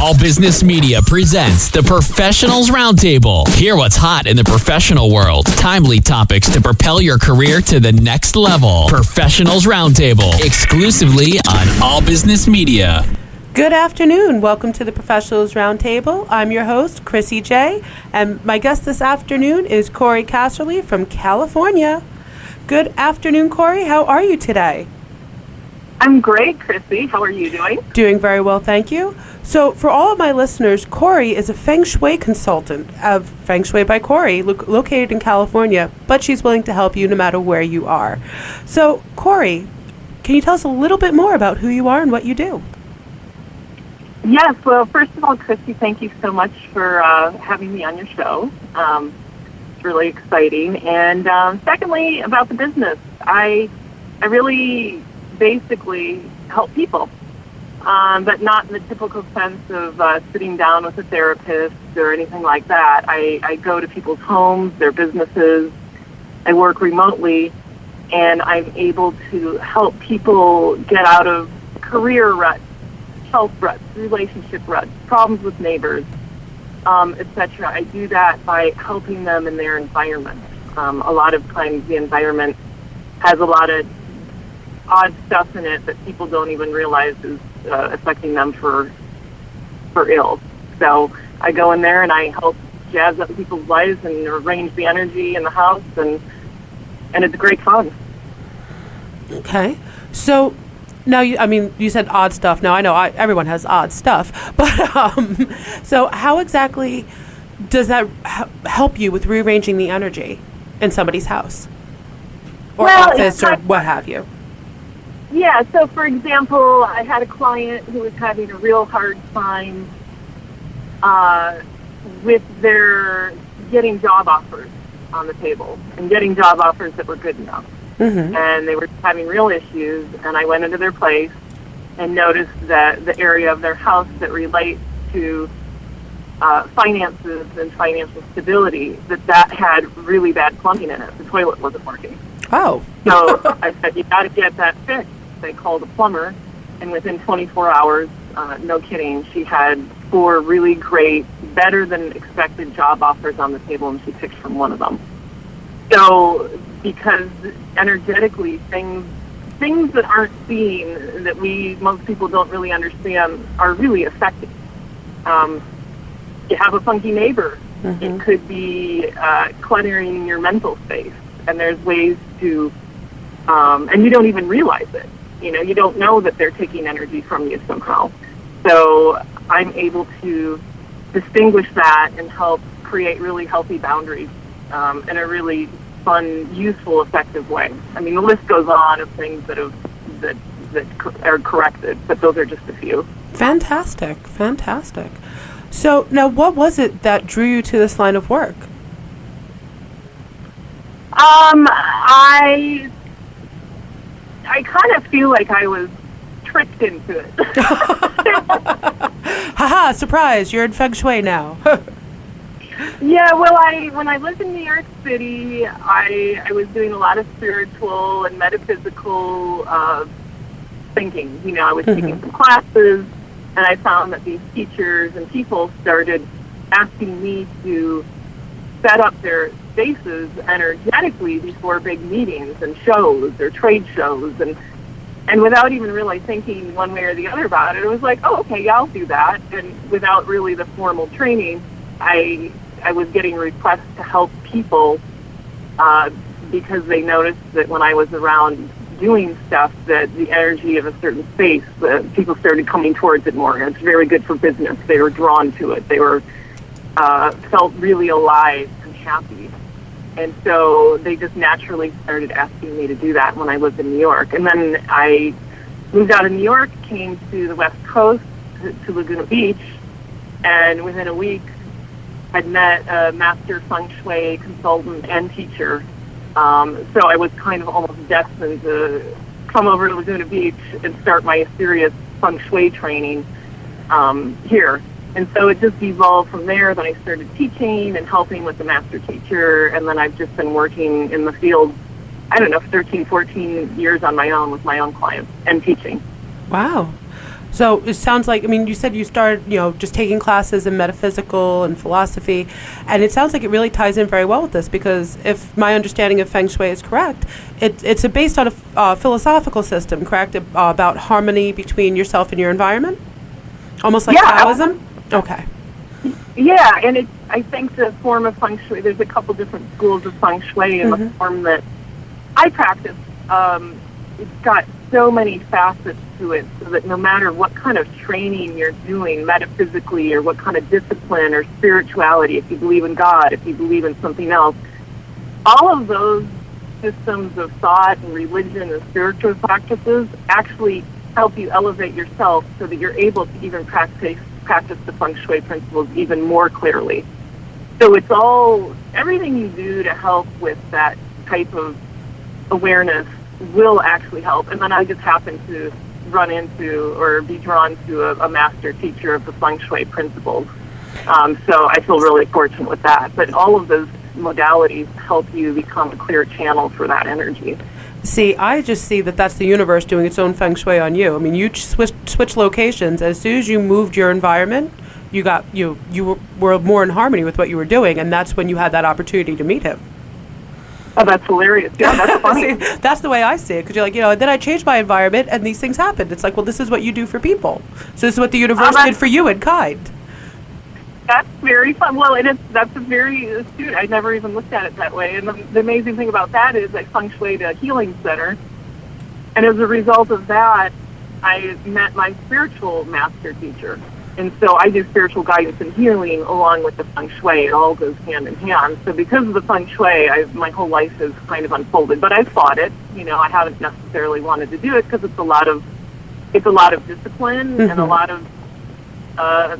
All Business Media presents the Professionals Roundtable. Hear what's hot in the professional world. Timely topics to propel your career to the next level. Professionals Roundtable, exclusively on All Business Media. Good afternoon. Welcome to the Professionals Roundtable. I'm your host, Chrissy J., and my guest this afternoon is Corrie Casserly from California. Good afternoon, Corrie. How are you today? I'm great, Chrissy. How are you doing? Doing very well, thank you. So, for all of my listeners, Corrie is a Feng Shui consultant of Feng Shui by Corrie, located in California, but she's willing to help you no matter where you are. So, Corrie, can you tell us a little bit more about who you are and what you do? Yes. Well, first of all, Chrissy, thank you so much for having me on your show. It's really exciting. And secondly, about the business, I really basically help people, but not in the typical sense of sitting down with a therapist or anything like that. I go to people's homes, their businesses. I work remotely, and I'm able to help people get out of career ruts, health ruts, relationship ruts, problems with neighbors, etc. I do that by helping them in their environment. A lot of times the environment has a lot of odd stuff in it that people don't even realize is affecting them for ill. So I go in there and I help jazz up people's lives and arrange the energy in the house, and it's great fun. Okay. So now, you said odd stuff. Now, I know everyone has odd stuff, but so how exactly does that help you with rearranging the energy in somebody's house or office or what have you? Yeah, so for example, I had a client who was having a real hard time with their getting job offers on the table and getting job offers that were good enough. Mm-hmm. And they were having real issues, and I went into their place and noticed that the area of their house that relates to finances and financial stability, that had really bad plumbing in it. The toilet wasn't working. Oh. So I said, you got to get that fixed. They called a plumber, and within 24 hours, no kidding, she had 4 really great, better than expected job offers on the table, and she picked from one of them. So, because energetically, things that aren't seen, that most people don't really understand, are really affecting. You have a funky neighbor. Mm-hmm. It could be cluttering your mental space, and there's ways to, and you don't even realize it. You don't know that they're taking energy from you somehow. So I'm able to distinguish that and help create really healthy boundaries in a really fun, useful, effective way. I mean, the list goes on of things that are corrected, but those are just a few. Fantastic. So now, what was it that drew you to this line of work? I kind of feel like I was tricked into it. Haha, surprise, you're in Feng Shui now. Yeah, well, when I lived in New York City, I was doing a lot of spiritual and metaphysical thinking. I was taking some classes, and I found that these teachers and people started asking me to set up their spaces energetically before big meetings and shows or trade shows, and without even really thinking one way or the other about it, it was like, oh, okay, yeah, I'll do that. And without really the formal training, I was getting requests to help people because they noticed that when I was around doing stuff, that the energy of a certain space, people started coming towards it more. And it's very good for business. They were drawn to it. They were felt really alive and happy. And so they just naturally started asking me to do that when I lived in New York. And then I moved out of New York, came to the West Coast, to Laguna Beach, and within a week had met a master Feng Shui consultant and teacher. So I was kind of almost destined to come over to Laguna Beach and start my serious Feng Shui training here. And so it just evolved from there. Then I started teaching and helping with the master teacher, and then I've just been working in the field, 13, 14 years on my own with my own clients and teaching. Wow. So it sounds like, I mean, you said you started, just taking classes in metaphysical and philosophy, and it sounds like it really ties in very well with this, because if my understanding of Feng Shui is correct, it's based on a philosophical system, correct, about harmony between yourself and your environment? Almost like Taoism? Okay. Yeah, and I think the form of Feng Shui, there's a couple different schools of Feng Shui, and the form that I practice, it's got so many facets to it, so that no matter what kind of training you're doing metaphysically, or what kind of discipline or spirituality, if you believe in God, if you believe in something else, all of those systems of thought and religion and spiritual practices actually help you elevate yourself so that you're able to even practice the Feng Shui principles even more clearly. So it's everything you do to help with that type of awareness will actually help. And then I just happen to run into or be drawn to a master teacher of the Feng Shui principles. So I feel really fortunate with that. But all of those modalities help you become a clear channel for that energy. See, I just see that that's the universe doing its own Feng Shui on you. I mean, you switch locations. As soon as you moved your environment, you were more in harmony with what you were doing, and that's when you had that opportunity to meet him. Oh, that's hilarious. Yeah, that's funny. See, that's the way I see it, because you're like, then I changed my environment, and these things happened. It's like, well, this is what you do for people. So this is what the universe did for you in kind. That's very fun. Well, that's a very astute. I never even looked at it that way. And the amazing thing about that is I Feng Shuied a healing center. And as a result of that, I met my spiritual master teacher. And so I do spiritual guidance and healing along with the Feng Shui. It all goes hand in hand. So because of the Feng Shui, my whole life has kind of unfolded. But I fought it. I haven't necessarily wanted to do it because it's a lot of discipline and a lot of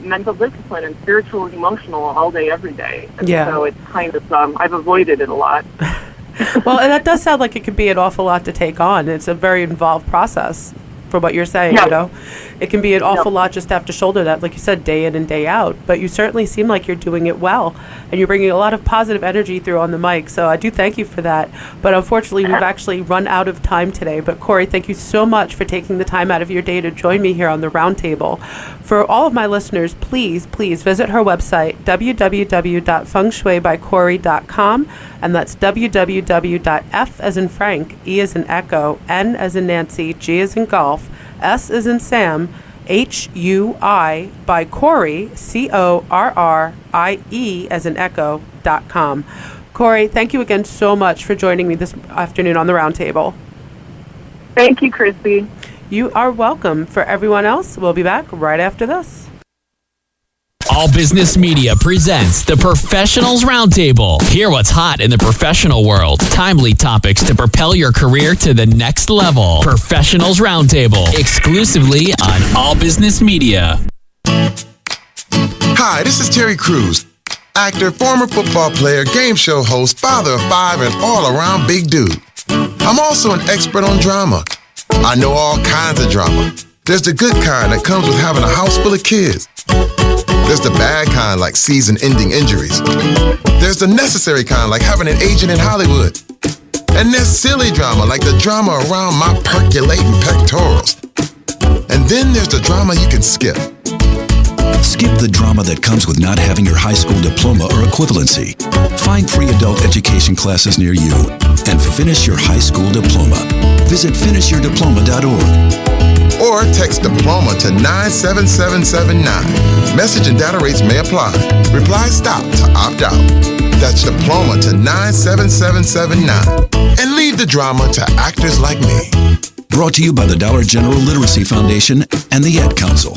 mental discipline and spiritual and emotional all day, every day. And so it's kind of, I've avoided it a lot. Well, and that does sound like it could be an awful lot to take on. It's a very involved process from what you're saying, It can be an awful lot just to have to shoulder that, like you said, day in and day out. But you certainly seem like you're doing it well, and you're bringing a lot of positive energy through on the mic. So I do thank you for that. But unfortunately, we've actually run out of time today. But Corrie, thank you so much for taking the time out of your day to join me here on the Roundtable. For all of my listeners, please visit her website, www.fengshuibycorrie.com, and that's www.f as in Frank, E as in Echo, N as in Nancy, G as in Golf, S as in Sam, HUI by Corrie, CORRIE as in Echo.com. Corrie, thank you again so much for joining me this afternoon on the Roundtable. Thank you, Chrissy. You are welcome. For everyone else, we'll be back right after this. All Business Media presents the Professionals Roundtable. Hear what's hot in the professional world. Timely topics to propel your career to the next level. Professionals Roundtable, exclusively on All Business Media. Hi, this is Terry Crews, actor, former football player, game show host, father of 5, and all-around big dude. I'm also an expert on drama. I know all kinds of drama. There's the good kind that comes with having a house full of kids. There's the bad kind, like season-ending injuries. There's the necessary kind, like having an agent in Hollywood. And there's silly drama, like the drama around my percolating pectorals. And then there's the drama you can skip. Skip the drama that comes with not having your high school diploma or equivalency. Find free adult education classes near you and finish your high school diploma. Visit finishyourdiploma.org. Or text diploma to 97779. Message and data rates may apply. Reply stop to opt out. That's diploma to 97779. And leave the drama to actors like me. Brought to you by the Dollar General Literacy Foundation and the Ad Council.